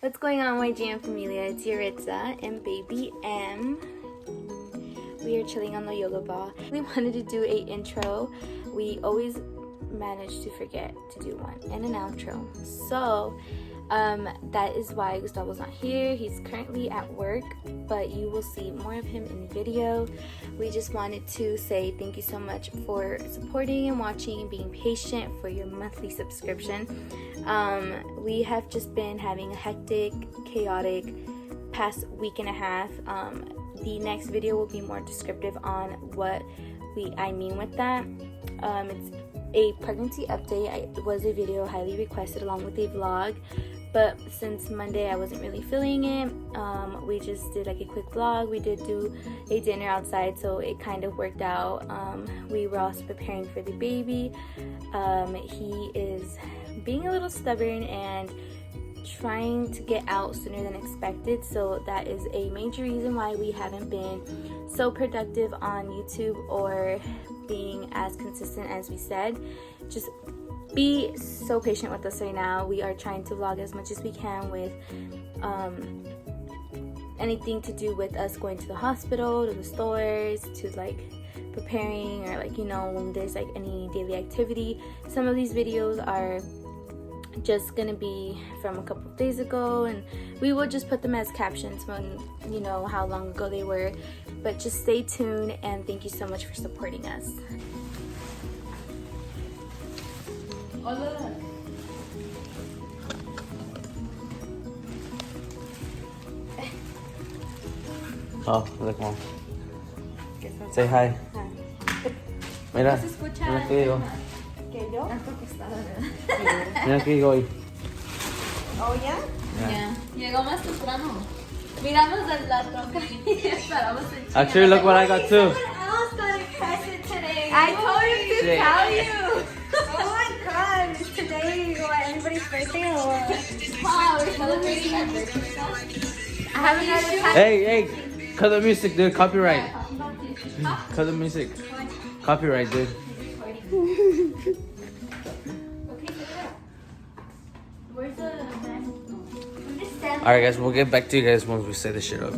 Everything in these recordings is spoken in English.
What's going on, YG and Familia? It's Yaritza and baby M. We are chilling on the yoga ball. We wanted to do an intro. We always manage to forget to do one, and an outro. So that is why Gustavo's not here. He's currently at work, but you will see more of him in the video. We just wanted to say thank you so much for supporting and watching and being patient for your monthly subscription. We have just been having a hectic, chaotic past week and a half. The next video will be more descriptive on what I mean with that. It's a pregnancy update. It was a video highly requested along with a vlog, but since Monday I wasn't really feeling it. We just did like a quick vlog. We did do a dinner outside, so it kind of worked out. We were also preparing for the baby. He is being a little stubborn and trying to get out sooner than expected, so that is a major reason why we haven't been so productive on YouTube or being as consistent as we said. Just be so patient with us right now. We are trying to vlog as much as we can with anything to do with us going to the hospital, to the stores, to like preparing, or like, you know, when there's like any daily activity. Some of these videos are just gonna be from a couple of days ago, and we will just put them as captions when you know how long ago they were. But just stay tuned, and thank you so much for supporting us. Oh, look, mom. Say hi. Mira, mira que digo. ¿Que yo? Mira que digo hoy. Oh, yeah? Yeah. Llegó más temprano. Miramos la tronca y esperamos en Actually, look what I got too. Someone else got a present today. I told him to tell you. Oh my god, is today what, everybody's birthday or what? Wow, we're celebrating our birthday. I haven't had a time. Hey, cut the music, dude. Copyright. Cut the music. Copyright, dude. Where's the man? Alright, guys, we'll get back to you guys once we set this shit up.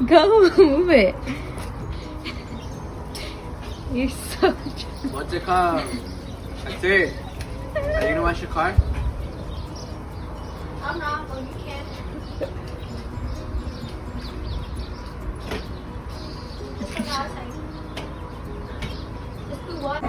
Go, move it. You're so What's it called? That's it. Are you gonna wash your car? I'm not, but you can.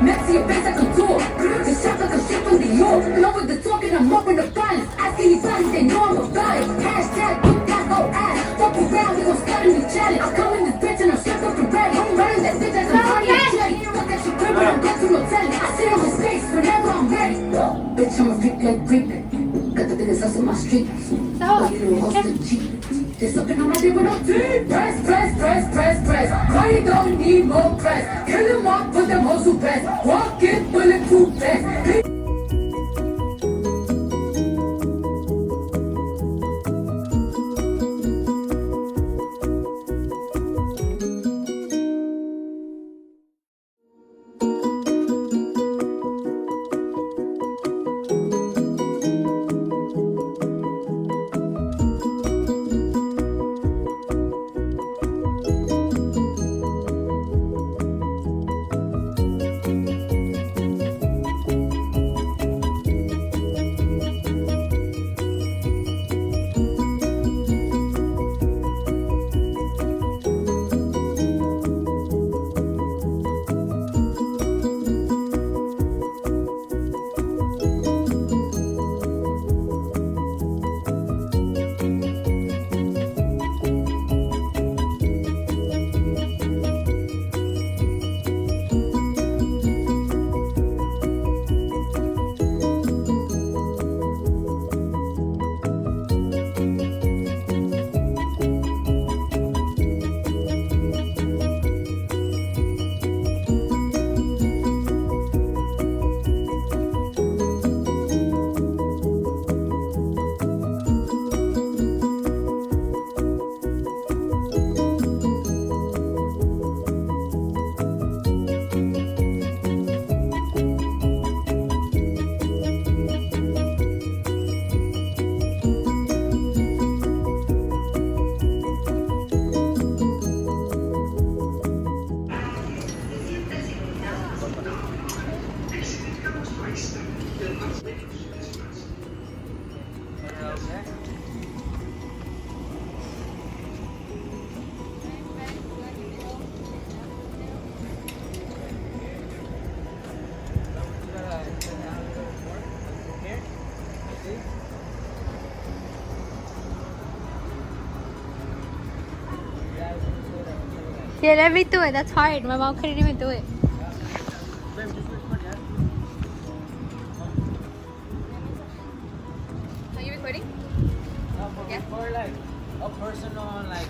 Next to your face like a door. The shots like a ship from New York. Along with the talking, I'm up in the violence. Asking these bodies, they know I'm about it. Hashtag, put that no ass. Fuck around, we gon' start a new challenge. I'm coming this bitch and I'm strapped up to ready. I'm running that bitch as I'm running a jelly. Fuck that shit grip, but I'm going to no telly. I sit on my space whenever I'm ready. Bitch, I'm a freak like creepin'. Got the biggest house in my street. Oh, you know, host the Jeep. There's something on my day with no teeth. Press, press, press, press, press. Why you don't need more press? Kill them all, put them all to best. Walk in, bulletproof vest. Yeah, let me do it. That's hard. My mom couldn't even do it. Are you recording? Yeah. For like a personal like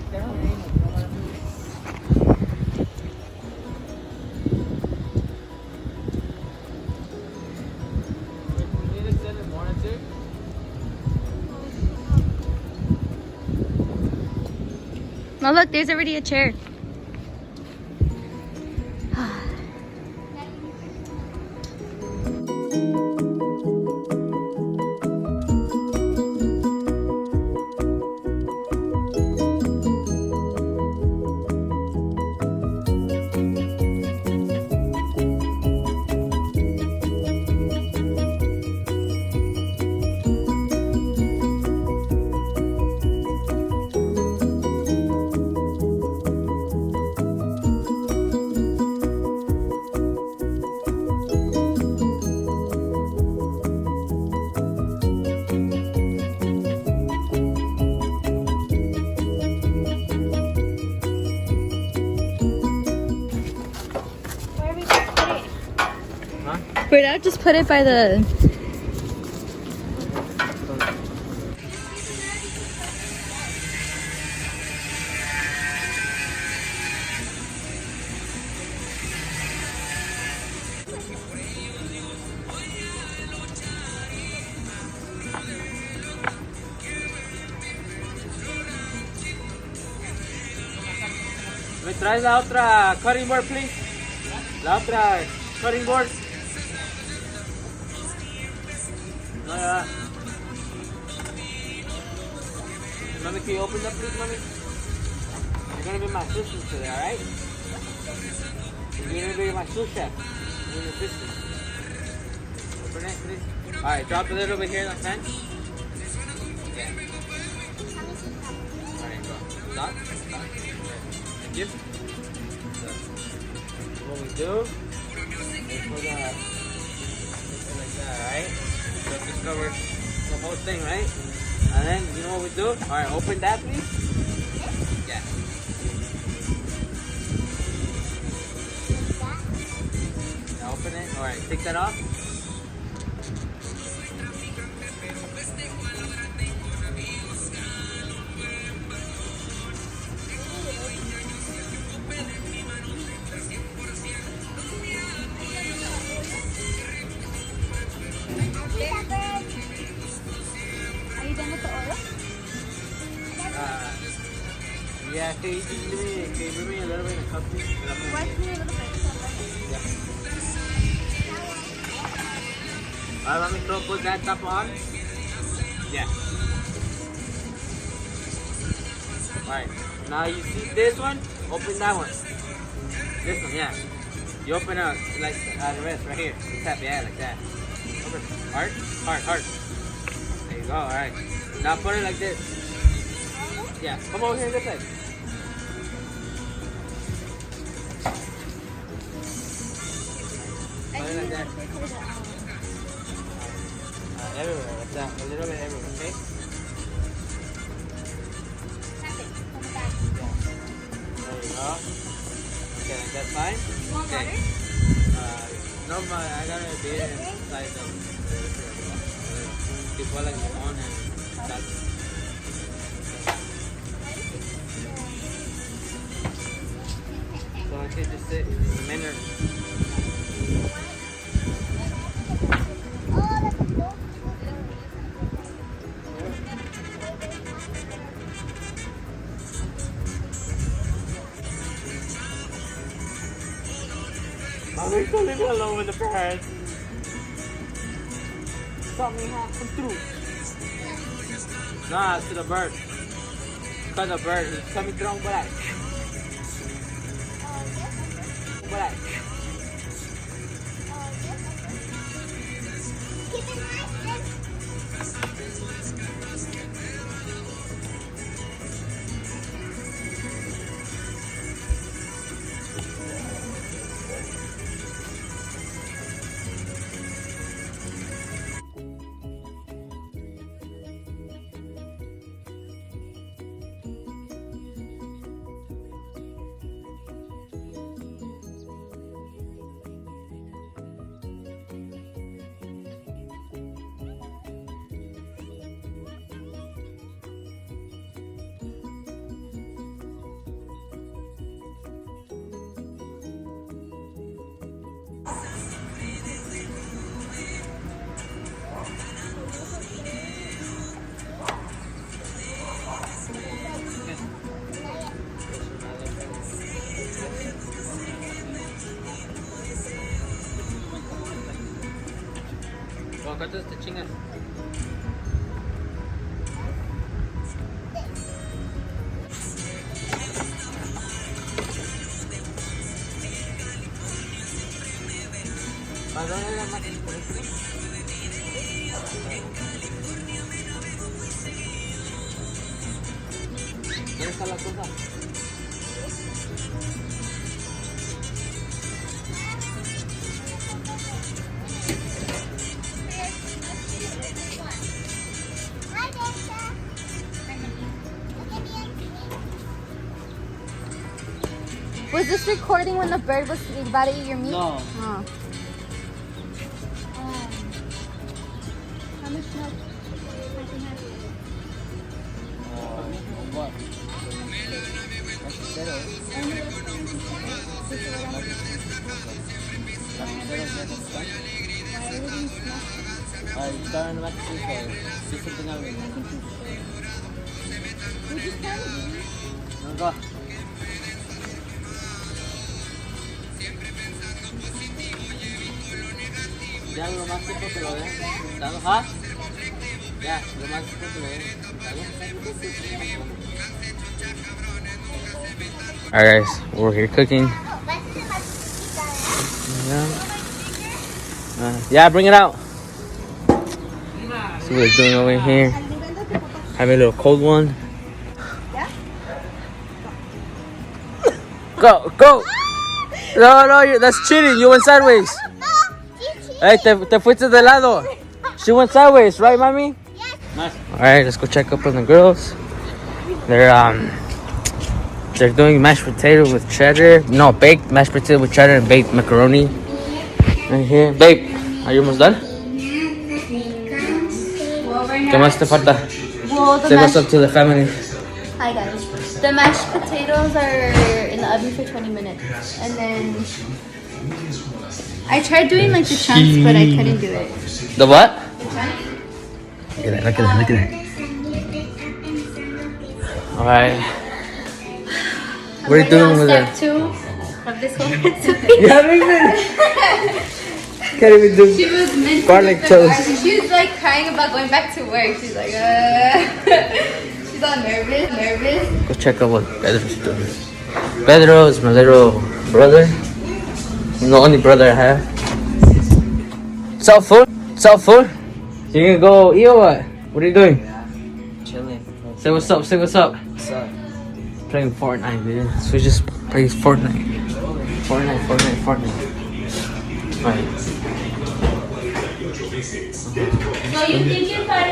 No, look, there's already a chair. Where are we going to put it? Huh? Wait, I'll just put it by the... ¿Me traes la otra cutting board, please? La otra cutting board. No, ya. Mommy, can you open that, please, mommy? You're gonna be my assistant today, alright? You're gonna be my sous chef. You're an assistant. Open it, please. Alright, drop a little bit here on the fan. Yeah. Alright, go. Stop. Stop. Thank you. So, what we do is put it like that, alright? So just cover the whole thing, right? And then, you know what we do? Alright, open that, please. Yeah. Now open it. Alright, take that off. Are you done with the oil? Yeah, can you bring me a little bit of cup, please? Why can you a little bit? Yeah. Alright, let me put that top on. Yeah. Alright, now you see this one? Open that one. This one, yeah. You open up like the rest right here. You tap, yeah, like that. Open. Heart, heart, heart. There you go, alright. Now put it like this. Yeah, come over here this side. Put it like that. Everywhere, like that. A little bit everywhere, okay? There you go. Okay, that's fine. Okay. No, I gotta be inside the before like on and that. So I can just sit in a minute. Mommy, don't leave me alone with the parents. Something happened through. Nah, to the bird. Cause the bird is coming through black. Black. ¿Dónde está la cosa? Was this recording when the bird was about to eat your meat? No. Oh. How much milk? What? Starting back to see something else. No, go. Ya lo más tiempo que lo den. ¿Ah? Ya, lo más tiempo que lo den. Alright guys, we're here cooking. Yeah, bring it out. See what they're doing over here. Having a little cold one. Go, go! No, that's cheating. You went sideways. Hey, te fuiste de lado. She went sideways, right, mommy? Yes. Nice. All right, let's go check up on the girls. They're doing mashed potato with cheddar. No, baked mashed potato with cheddar and baked macaroni. Right here, babe. Are you almost done? ¿Qué más te falta? Say what's up to the family. Hi guys. The mashed potatoes are in the oven for 20 minutes. And then I tried doing like the chunks, but I couldn't do it. The what? The chunks? Look at that. All right. What are you doing with Step that? 2 of this whole recipe. You haven't even. Can't even do She was meant garlic to toast. She was like crying about going back to work. She's like, she's all nervous. Go check out what Pedro's doing. Pedro is my little brother. He's the only brother I have. What's up, fool? What's up, fool? You gonna go eat or what? What are you doing? Chilling. Say what's up, say what's up. What's up? Playing Fortnite, dude. So we just play Fortnite. Fortnite. Alright. So you think if I